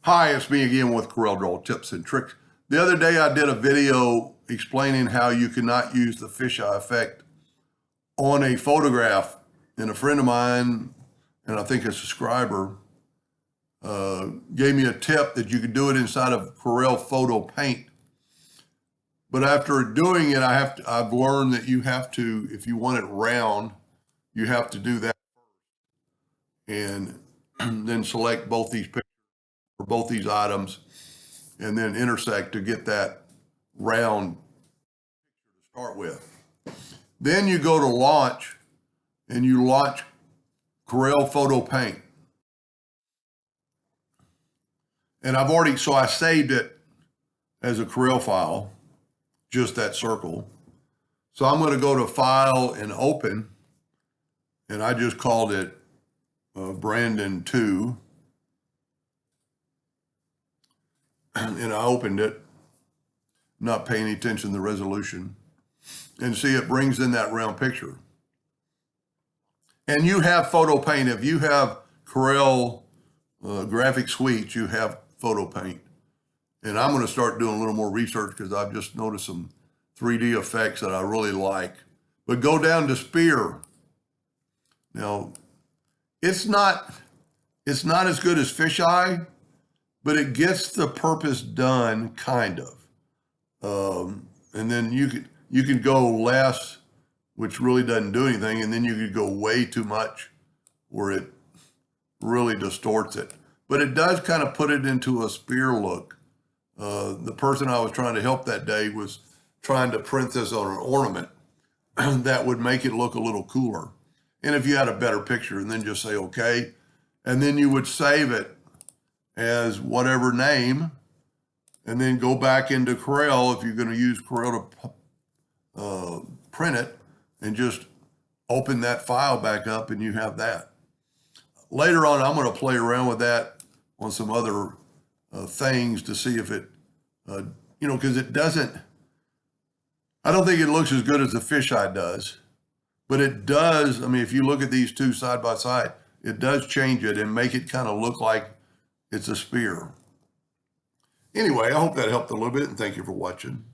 Hi, it's me again with Corel Draw Tips and Tricks. The other day I did a video explaining how you cannot use the fisheye effect on a photograph. And a friend of mine, and I think a subscriber, gave me a tip that you could do it inside of Corel Photo Paint. But after doing it, I've learned that you have to, if you want it round, you have to do that and then select both these pictures for both these items and then intersect to get that round to start with. Then you go to launch and you launch Corel Photo Paint. And I saved it as a Corel file, just that circle. So I'm going to go to File and Open, and I just called it Brandon 2. And I opened it, not paying attention to the resolution, and see it brings in that round picture. And you have Photo Paint. If you have Corel Graphic Suite, you have Photo Paint. And I'm going to start doing a little more research because I've just noticed some 3D effects that I really like. But go down to Spear. Now, it's not as good as Fisheye, but it gets the purpose done, kind of. And then you can go less, which really doesn't do anything, and then you could go way too much where it really distorts it. But it does kind of put it into a spear look. The person I was trying to help that day was trying to print this on an ornament that would make it look a little cooler. And if you had a better picture, and then just say, okay, and then you would save it as whatever name, and then go back into Corel if you're going to use Corel to print it, and just open that file back up and you have that. Later on, I'm going to play around with that on some other things to see if it, because it doesn't, I don't think it looks as good as the fisheye does, but it does. I mean, if you look at these two side by side, it does change it and make it kind of look like it's a spear. Anyway, I hope that helped a little bit, and thank you for watching.